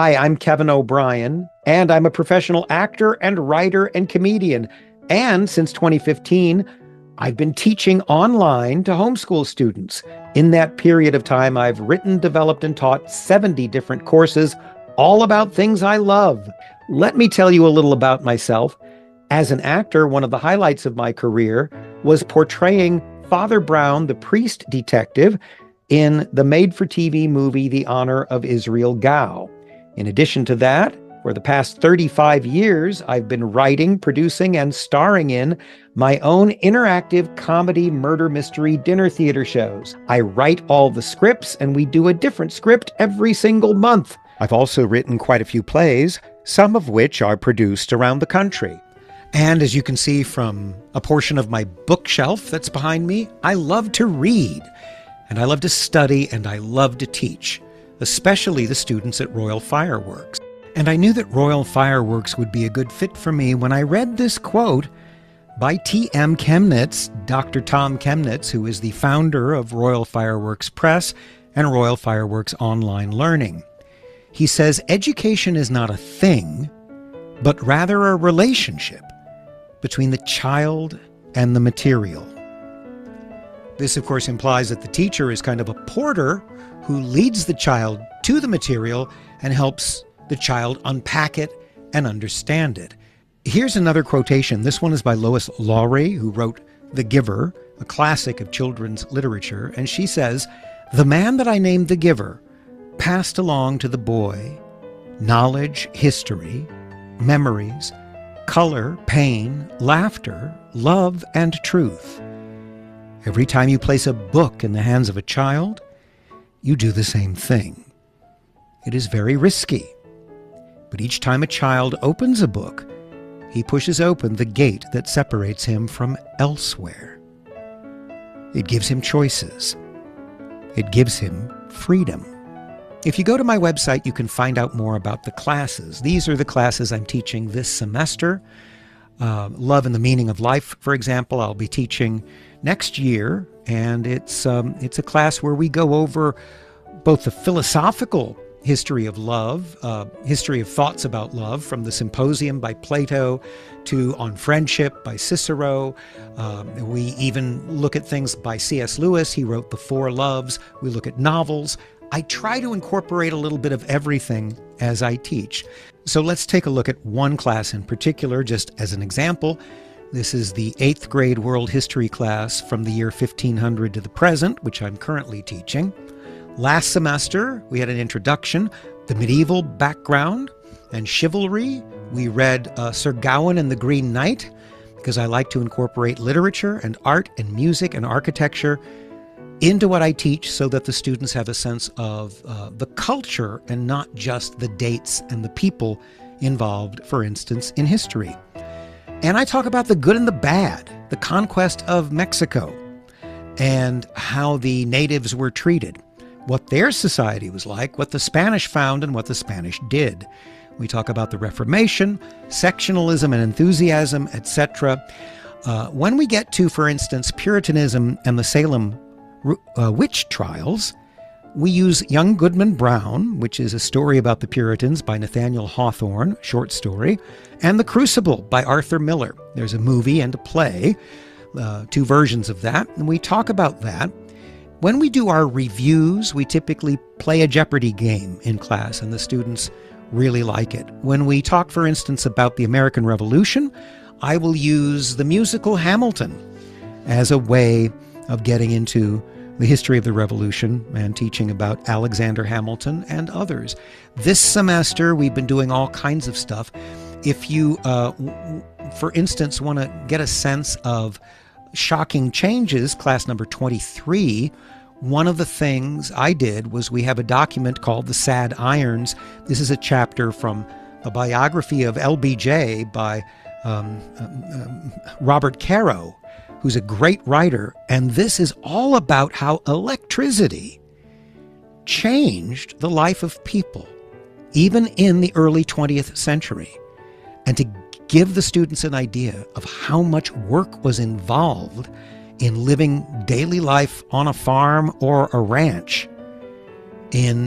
Hi, I'm Kevin O'Brien, and I'm a professional actor and writer and comedian. And since 2015, I've been teaching online to homeschool students. In that period of time, I've written, developed, and taught 70 different courses, all about things I love. Let me tell you a little about myself. As an actor, one of the highlights of my career was portraying Father Brown, the priest detective, in the made-for-TV movie The Honor of Israel Gow. In addition to that, for the past 35 years, I've been writing, producing, and starring in my own interactive comedy murder mystery dinner theater shows. I write all the scripts, and we do a different script every single month. I've also written quite a few plays, some of which are produced around the country. And as you can see from a portion of my bookshelf that's behind me, I love to read, and I love to study, and I love to teach, especially the students at Royal Fireworks. And I knew that Royal Fireworks would be a good fit for me when I read this quote by T.M. Chemnitz, Dr. Tom Chemnitz, who is the founder of Royal Fireworks Press and Royal Fireworks Online Learning. He says, "Education is not a thing, but rather a relationship between the child and the material." This, of course, implies that the teacher is kind of a porter who leads the child to the material and helps the child unpack it and understand it. Here's another quotation. This one is by Lois Lowry, who wrote The Giver, a classic of children's literature. And she says, "The man that I named the Giver passed along to the boy knowledge, history, memories, color, pain, laughter, love, and truth. Every time you place a book in the hands of a child, you do the same thing. It is very risky, but each time a child opens a book, he pushes open the gate that separates him from elsewhere. It gives him choices. It gives him freedom." If you go to my website, you can find out more about the classes. These are the classes I'm teaching this semester. Love and the Meaning of Life, for example, I'll be teaching next year, and it's a class where we go over both the philosophical history of love, history of thoughts about love, from the Symposium by Plato to On Friendship by Cicero. We even look at things by C.S. Lewis. He wrote The Four Loves. We look at novels. I try to incorporate a little bit of everything as I teach. So let's take a look at one class in particular, just as an example. This is the 8th grade world history class from the year 1500 to the present, which I'm currently teaching. Last semester, we had an introduction, the medieval background and chivalry. We read Sir Gawain and the Green Knight, because I like to incorporate literature and art and music and architecture into what I teach so that the students have a sense of the culture and not just the dates and the people involved, for instance, in history. And I talk about the good and the bad, the conquest of Mexico, and how the natives were treated, what their society was like, what the Spanish found, and what the Spanish did. We talk about the Reformation, sectionalism and enthusiasm, etc. When we get to, for instance, Puritanism and the Salem witch trials, we use Young Goodman Brown, which is a story about the Puritans by Nathaniel Hawthorne, short story, and The Crucible by Arthur Miller. There's a movie and a play, 2 versions of that, and we talk about that. When we do our reviews, we typically play a Jeopardy game in class, and the students really like it. When we talk, for instance, about the American Revolution, I will use the musical Hamilton as a way of getting into the history of the Revolution and teaching about Alexander Hamilton and others. This semester, we've been doing all kinds of stuff. If you, for instance, want to get a sense of shocking changes, class number 23, one of the things I did was we have a document called The Sad Irons. This is a chapter from a biography of LBJ by Robert Caro, who's a great writer, and this is all about how electricity changed the life of people, even in the early 20th century. And to give the students an idea of how much work was involved in living daily life on a farm or a ranch in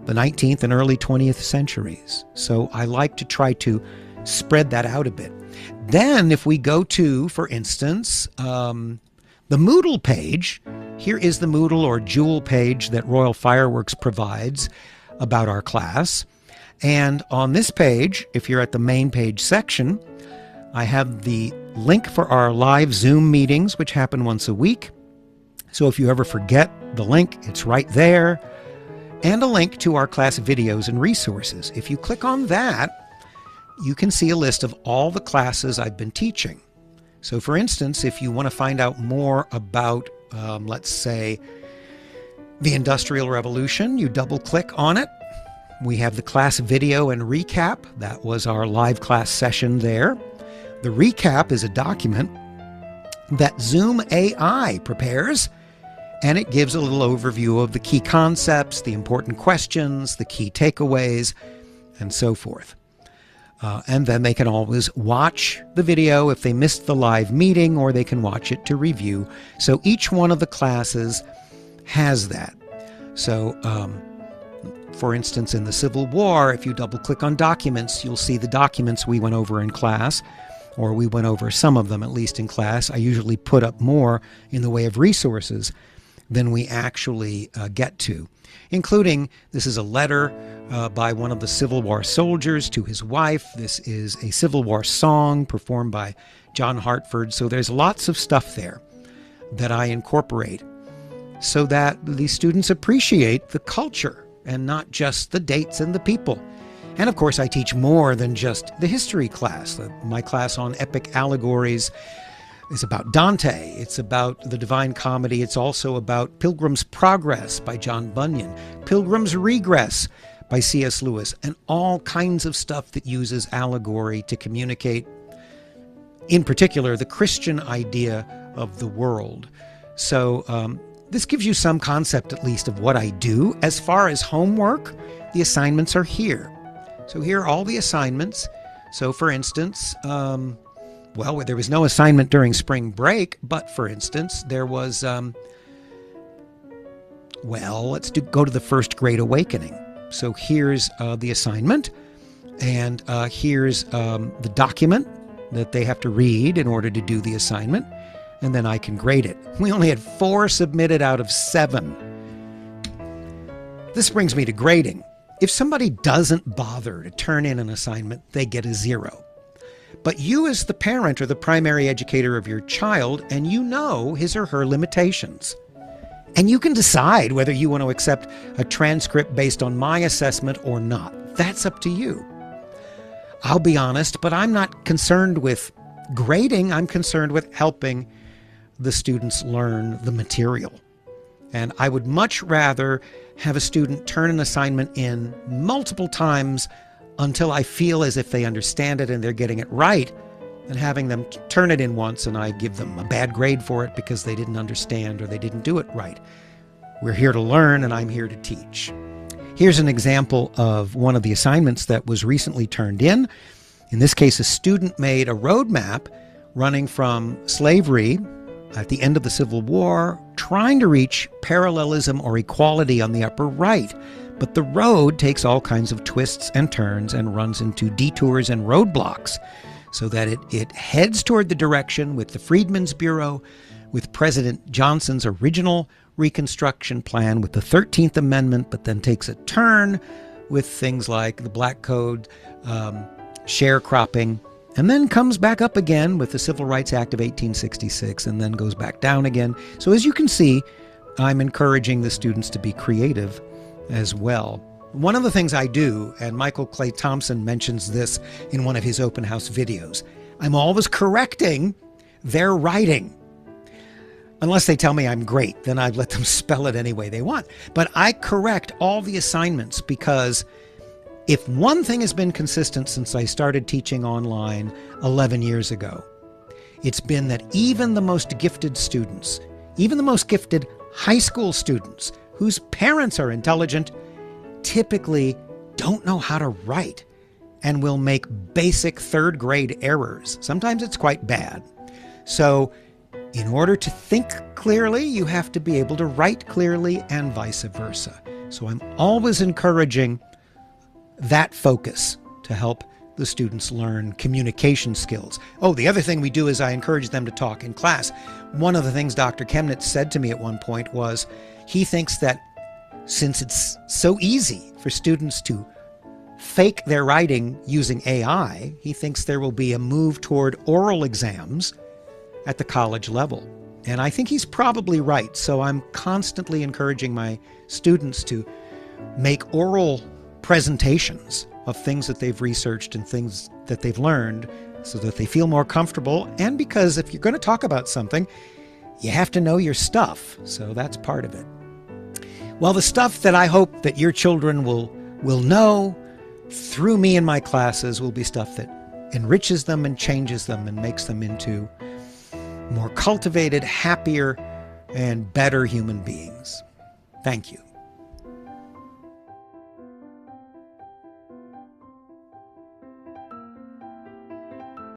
the 19th and early 20th centuries. So I like to try to spread that out a bit. Then if we go to, for instance, the Moodle page, here is the Moodle or Joule page that Royal Fireworks provides about our class. And on this page, if you're at the main page section, I have the link for our live Zoom meetings, which happen once a week. So if you ever forget the link, it's right there. And a link to our class videos and resources. If you click on that, you can see a list of all the classes I've been teaching. So for instance, if you want to find out more about, let's say, the Industrial Revolution, you double click on it. We have the class video and recap. That was our live class session there. The recap is a document that Zoom AI prepares, and it gives a little overview of the key concepts, the important questions, the key takeaways, and so forth. And then they can always watch the video if they missed the live meeting, or they can watch it to review. So each one of the classes has that. So, for instance, in the Civil War, if you double click on documents, you'll see the documents we went over in class, or we went over some of them at least in class. I usually put up more in the way of resources than we actually get to, including, this is a letter by one of the Civil War soldiers to his wife. This is a Civil War song performed by John Hartford. So there's lots of stuff there that I incorporate so that the students appreciate the culture and not just the dates and the people. And of course, I teach more than just the history class. My class on epic allegories is about Dante. It's about the Divine Comedy. It's also about Pilgrim's Progress by John Bunyan, Pilgrim's Regress by C.S. Lewis, and all kinds of stuff that uses allegory to communicate, in particular, the Christian idea of the world. So this gives you some concept, at least, of what I do. As far as homework, the assignments are here. So here are all the assignments. So for instance, well, there was no assignment during spring break, but for instance, there was, well, let's go to the First Great Awakening. So here's the assignment, and here's the document that they have to read in order to do the assignment, and then I can grade it. We only had 4 submitted out of 7. This brings me to grading. If somebody doesn't bother to turn in an assignment, they get a 0. But you as the parent or the primary educator of your child, and you know his or her limitations. And you can decide whether you want to accept a transcript based on my assessment or not. That's up to you. I'll be honest, but I'm not concerned with grading. I'm concerned with helping the students learn the material. And I would much rather have a student turn an assignment in multiple times until I feel as if they understand it and they're getting it right, than having them turn it in once and I give them a bad grade for it because they didn't understand or they didn't do it right. We're here to learn, and I'm here to teach. Here's an example of one of the assignments that was recently turned in. In this case, a student made a roadmap running from slavery at the end of the Civil War, trying to reach parallelism or equality on the upper right. But the road takes all kinds of twists and turns and runs into detours and roadblocks, so that it heads toward the direction with the Freedmen's Bureau, with President Johnson's original Reconstruction Plan, with the 13th Amendment, but then takes a turn with things like the Black Code, sharecropping, and then comes back up again with the Civil Rights Act of 1866, and then goes back down again. So as you can see, I'm encouraging the students to be creative as well. One of the things I do, and Michael Clay Thompson mentions this in one of his open house videos, I'm always correcting their writing. Unless they tell me I'm great, then I let them spell it any way they want. But I correct all the assignments because if one thing has been consistent since I started teaching online 11 years ago, it's been that even the most gifted students, even the most gifted high school students whose parents are intelligent, typically don't know how to write and will make basic 3rd grade errors. Sometimes it's quite bad. So in order to think clearly, you have to be able to write clearly, and vice versa. So I'm always encouraging that focus to help the students learn communication skills. Oh, the other thing we do is I encourage them to talk in class. One of the things Dr. Chemnitz said to me at one point was he thinks that since it's so easy for students to fake their writing using AI, he thinks there will be a move toward oral exams at the college level. And I think he's probably right. So I'm constantly encouraging my students to make oral presentations of things that they've researched and things that they've learned so that they feel more comfortable. And because if you're going to talk about something, you have to know your stuff. So that's part of it. Well, the stuff that I hope that your children will know through me in my classes will be stuff that enriches them and changes them and makes them into more cultivated, happier, and better human beings. Thank you.